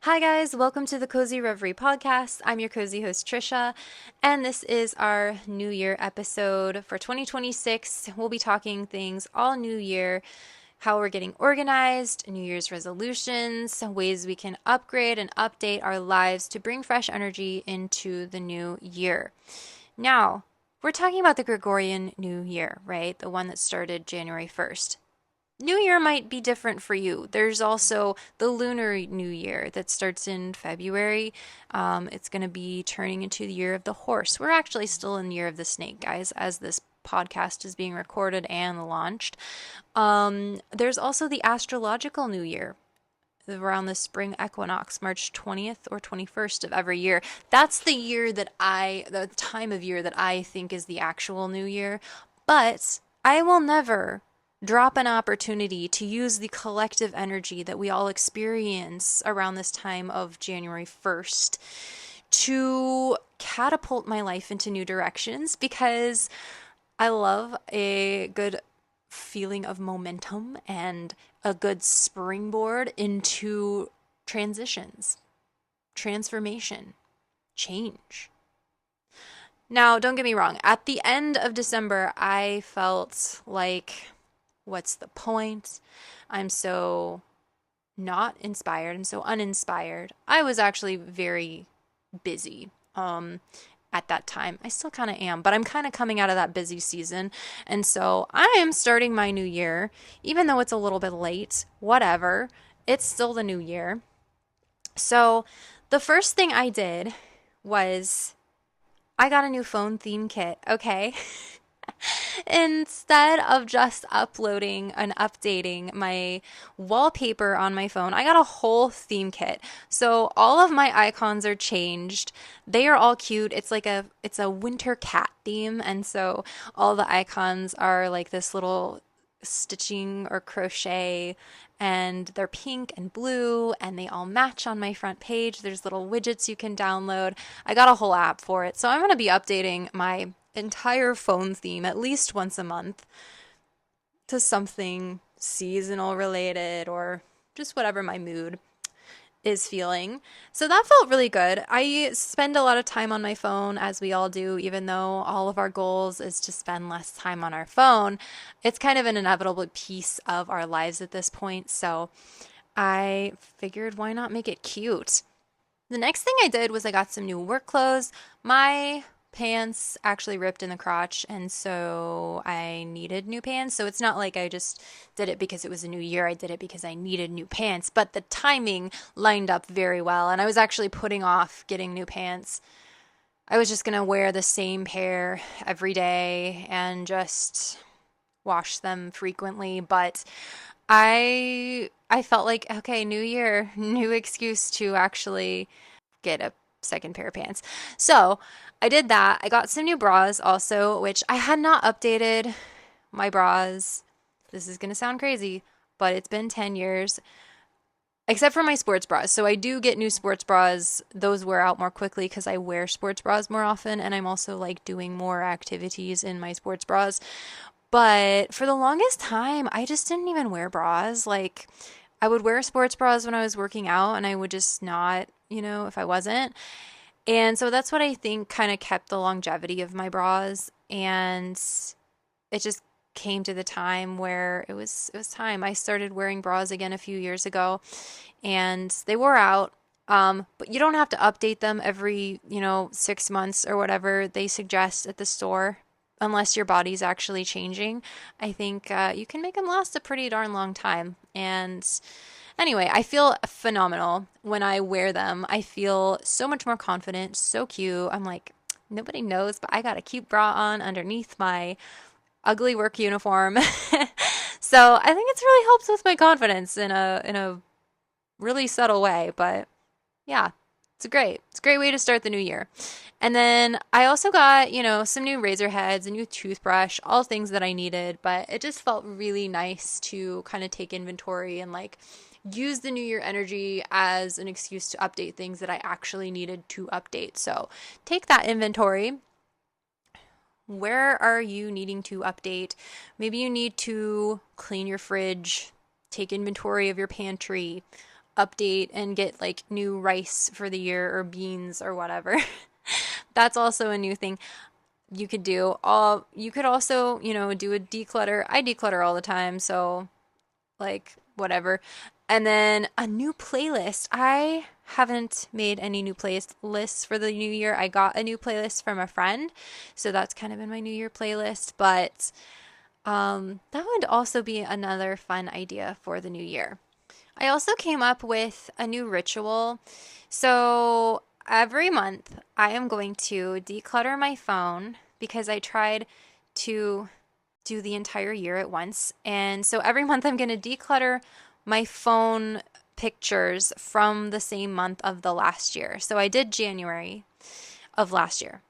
Hi, guys. Welcome to the Cozy Reverie podcast. I'm your cozy host, Trisha, and this is our New Year episode for 2026. We'll be talking things all New Year, how we're getting organized, New Year's resolutions, ways we can upgrade and update our lives to bring fresh energy into the new year. Now, we're talking about the Gregorian New Year, right? The one that started January 1st. New Year might be different for you. There's also the Lunar New Year that starts in February. It's going to be turning into the year of the horse. We're actually still in the year of the snake, guys, as this podcast is being recorded and launched. There's also the astrological New Year around the spring equinox, March 20th or 21st of every year. That's the time of year that I think is the actual New Year. But I will never drop an opportunity to use the collective energy that we all experience around this time of January 1st to catapult my life into new directions because I love a good feeling of momentum and a good springboard into transitions, transformation, change. Now, don't get me wrong, at the end of December, I felt like, what's the point? I'm so not inspired. I'm so uninspired. I was actually very busy at that time. I still kind of am, but I'm kind of coming out of that busy season. And so I am starting my new year, even though it's a little bit late, whatever. It's still the new year. So the first thing I did was I got a new phone theme kit, okay? Instead of just uploading and updating my wallpaper on my phone, I got a whole theme kit. So all of my icons are changed. They are all cute. It's a winter cat theme, and so all the icons are like this little stitching or crochet, and they're pink and blue and they all match on my front page. There's little widgets you can download. I got a whole app for it. So I'm going to be updating my entire phone theme at least once a month to something seasonal related or just whatever my mood is feeling. So that felt really good. I spend a lot of time on my phone, as we all do, even though all of our goals is to spend less time on our phone. It's kind of an inevitable piece of our lives at this point. So I figured, why not make it cute? The next thing I did was I got some new work clothes. My pants actually ripped in the crotch, and so I needed new pants. So it's not like I just did it because it was a new year. I did it because I needed new pants, but the timing lined up very well, and I was actually putting off getting new pants. I was just going to wear the same pair every day and just wash them frequently, but I felt like, okay, new year, new excuse to actually get a second pair of pants. So I did that. I got some new bras also, which I had not updated my bras. This is going to sound crazy, but it's been 10 years, except for my sports bras. So I do get new sports bras. Those wear out more quickly because I wear sports bras more often. And I'm also like doing more activities in my sports bras. But for the longest time, I just didn't even wear bras. Like, I would wear sports bras when I was working out, and I would just not, if I wasn't. And so that's what I think kind of kept the longevity of my bras. And it just came to the time where it was time. I started wearing bras again a few years ago, and they wore out. But you don't have to update them every, 6 months or whatever they suggest at the store, unless your body's actually changing. I think you can make them last a pretty darn long time. And anyway, I feel phenomenal when I wear them. I feel so much more confident, so cute. I'm like, nobody knows, but I got a cute bra on underneath my ugly work uniform. So I think it's really helps with my confidence in a really subtle way, but yeah, it's a great way to start the new year. And then I also got, some new razor heads, a new toothbrush, all things that I needed, but it just felt really nice to kind of take inventory and like use the new year energy as an excuse to update things that I actually needed to update. So take that inventory. Where are you needing to update? Maybe you need to clean your fridge, take inventory of your pantry, update and get like new rice for the year or beans or whatever. That's also a new thing you could do. You could also, do a declutter. I declutter all the time, so like whatever. And then a new playlist. I haven't made any new playlists for the new year. I got a new playlist from a friend, so that's kind of in my new year playlist, but that would also be another fun idea for the new year. I also came up with a new ritual. So every month I am going to declutter my phone because I tried to do the entire year at once. And so every month I'm going to declutter my phone pictures from the same month of the last year. So I did January of last year.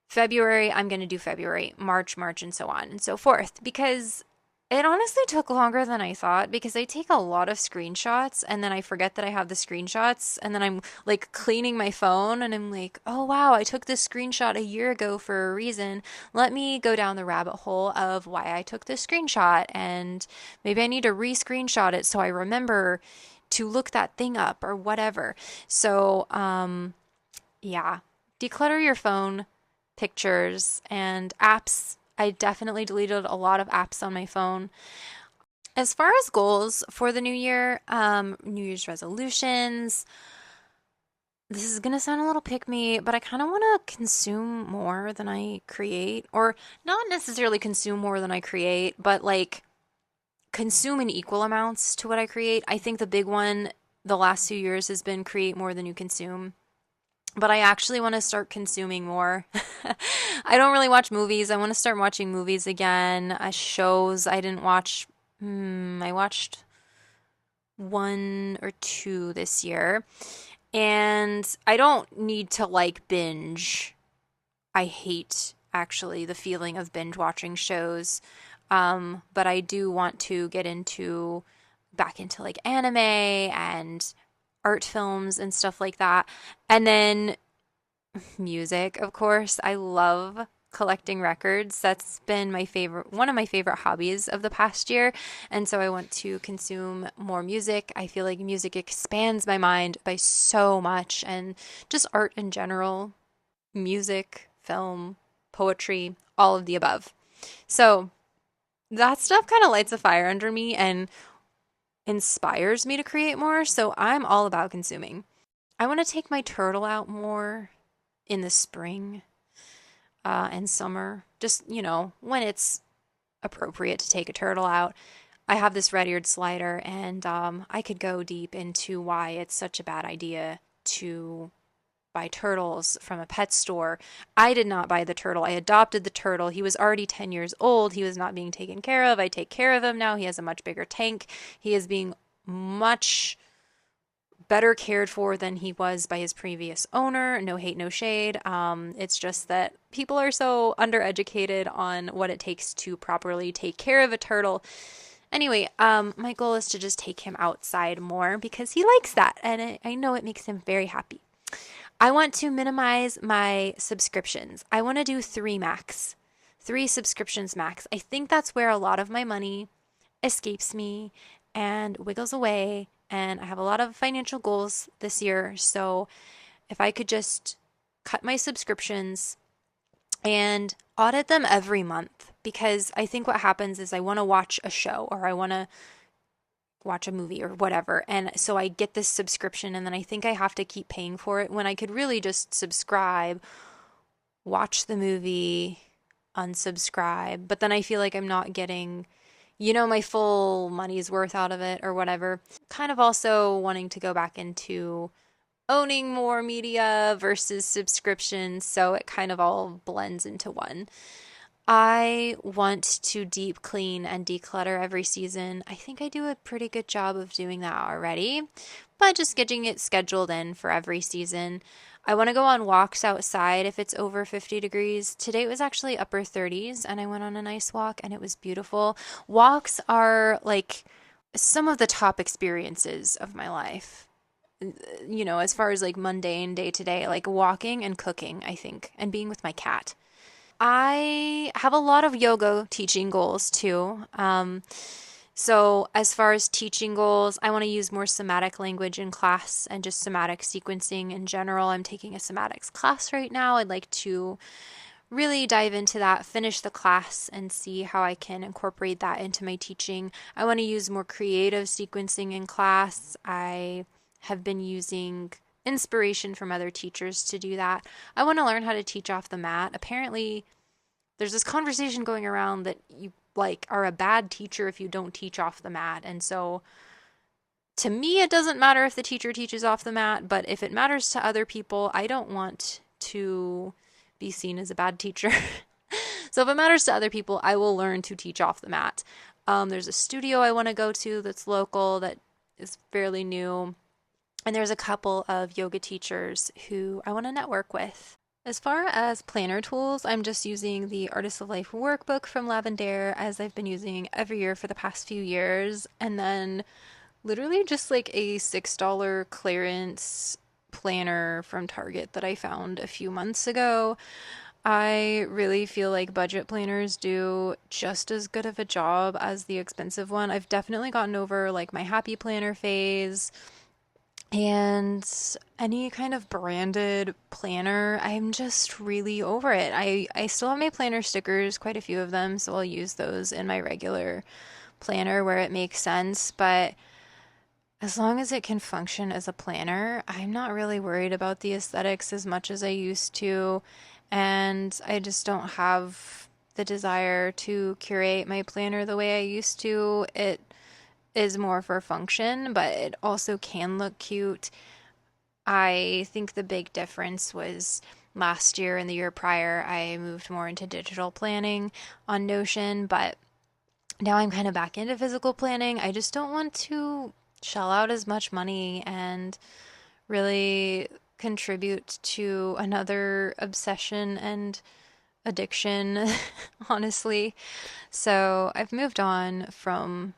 February, I'm going to do February, March, and so on and so forth because it honestly took longer than I thought because I take a lot of screenshots and then I forget that I have the screenshots and then I'm like cleaning my phone and I'm like, oh wow, I took this screenshot a year ago for a reason. Let me go down the rabbit hole of why I took this screenshot and maybe I need to re-screenshot it so I remember to look that thing up or whatever. So, yeah, declutter your phone pictures and apps. I definitely deleted a lot of apps on my phone. As far as goals for the new year, New Year's resolutions, this is gonna sound a little pick me, but I kind of want to consume more than I create, or not necessarily consume more than I create, but like consume in equal amounts to what I create. I think the big one the last 2 years has been create more than you consume. But I actually want to start consuming more. I don't really watch movies. I want to start watching movies again. Shows I didn't watch. I watched one or two this year. And I don't need to like binge. I hate actually the feeling of binge watching shows. But I do want to get back into like anime and art films and stuff like that. And then music, of course. I love collecting records. That's been one of my favorite hobbies of the past year. And so I want to consume more music. I feel like music expands my mind by so much and just art in general, music, film, poetry, all of the above. So that stuff kind of lights a fire under me and inspires me to create more. So I'm all about consuming. I want to take my turtle out more in the spring and summer, just, when it's appropriate to take a turtle out. I have this red-eared slider, and I could go deep into why it's such a bad idea to buy turtles from a pet store. I did not buy the turtle. I adopted the turtle. He was already 10 years old. He was not being taken care of. I take care of him now. He has a much bigger tank. He is being much better cared for than he was by his previous owner. No hate, no shade. It's just that people are so undereducated on what it takes to properly take care of a turtle. Anyway, my goal is to just take him outside more because he likes that, and I know it makes him very happy. I want to minimize my subscriptions. I want to do 3 subscriptions max. I think that's where a lot of my money escapes me and wiggles away. And I have a lot of financial goals this year. So if I could just cut my subscriptions and audit them every month, because I think what happens is I want to watch a show or I want to watch a movie or whatever. And so I get this subscription and then I think I have to keep paying for it when I could really just subscribe, watch the movie, unsubscribe. But then I feel like I'm not getting my full money's worth out of it or whatever. Kind of also wanting to go back into owning more media versus subscriptions, so it kind of all blends into one. I want to deep clean and declutter every season. I think I do a pretty good job of doing that already, but just getting it scheduled in for every season. I want to go on walks outside if it's over 50 degrees. Today it was actually upper 30s and I went on a nice walk and it was beautiful. Walks are like some of the top experiences of my life. As far as like mundane day to day, like walking and cooking, I think, and being with my cat. I have a lot of yoga teaching goals too. So, as far as teaching goals, I want to use more somatic language in class and just somatic sequencing in general. I'm taking a somatics class right now. I'd like to really dive into that, finish the class, and see how I can incorporate that into my teaching. I want to use more creative sequencing in class. I have been using inspiration from other teachers to do that. I want to learn how to teach off the mat. Apparently, there's this conversation going around that you like are a bad teacher if you don't teach off the mat. And so to me it doesn't matter if the teacher teaches off the mat, but if it matters to other people, I don't want to be seen as a bad teacher. So if it matters to other people, I will learn to teach off the mat. There's a studio I want to go to that's local that is fairly new. And there's a couple of yoga teachers who I want to network with. As far as planner tools, I'm just using the Artist of Life workbook from Lavendaire, as I've been using every year for the past few years. And then literally just like a $6 clearance planner from Target that I found a few months ago. I really feel like budget planners do just as good of a job as the expensive one. I've definitely gotten over like my happy planner phase and any kind of branded planner. I'm just really over it. I still have my planner stickers, quite a few of them, so I'll use those in my regular planner where it makes sense, but as long as it can function as a planner, I'm not really worried about the aesthetics as much as I used to. And I just don't have the desire to curate my planner the way I used to. It is more for function, but it also can look cute. I think the big difference was last year and the year prior, I moved more into digital planning on Notion, but now I'm kind of back into physical planning. I just don't want to shell out as much money and really contribute to another obsession and addiction, honestly. So I've moved on from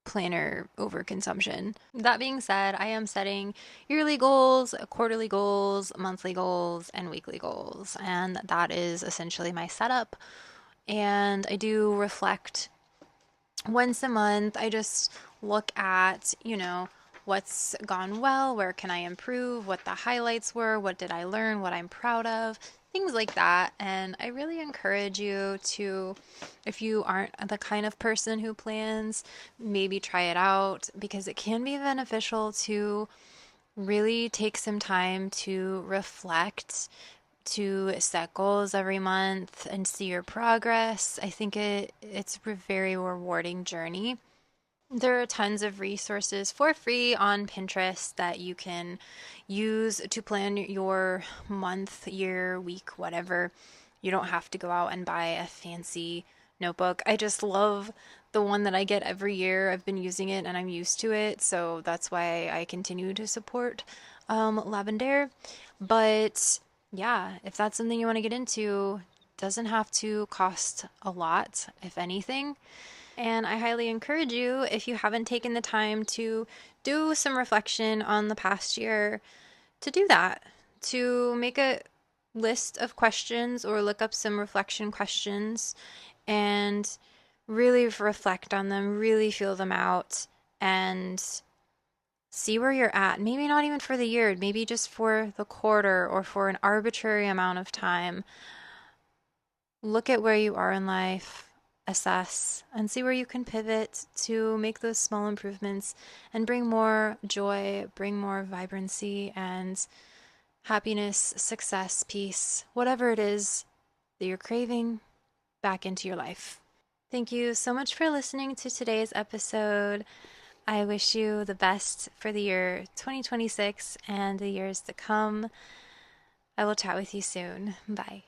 planner overconsumption. That being said, I am setting yearly goals, quarterly goals, monthly goals, and weekly goals. And that is essentially my setup. And I do reflect once a month. I just look at, what's gone well, where can I improve, what the highlights were, what did I learn, what I'm proud of, things like that. And I really encourage you to, if you aren't the kind of person who plans, maybe try it out because it can be beneficial to really take some time to reflect, to set goals every month and see your progress. I think it's a very rewarding journey. There are tons of resources for free on Pinterest that you can use to plan your month, year, week, whatever. You don't have to go out and buy a fancy notebook. I just love the one that I get every year. I've been using it and I'm used to it, so that's why I continue to support Lavendaire. But yeah, if that's something you want to get into, doesn't have to cost a lot, if anything. And I highly encourage you, if you haven't taken the time to do some reflection on the past year, to do that, to make a list of questions or look up some reflection questions and really reflect on them, really feel them out, and see where you're at. Maybe not even for the year, maybe just for the quarter or for an arbitrary amount of time. Look at where you are in life, assess, and see where you can pivot to make those small improvements and bring more joy, bring more vibrancy and happiness, success, peace, whatever it is that you're craving back into your life. Thank you so much for listening to today's episode. I wish you the best for the year 2026 and the years to come. I will chat with you soon. Bye.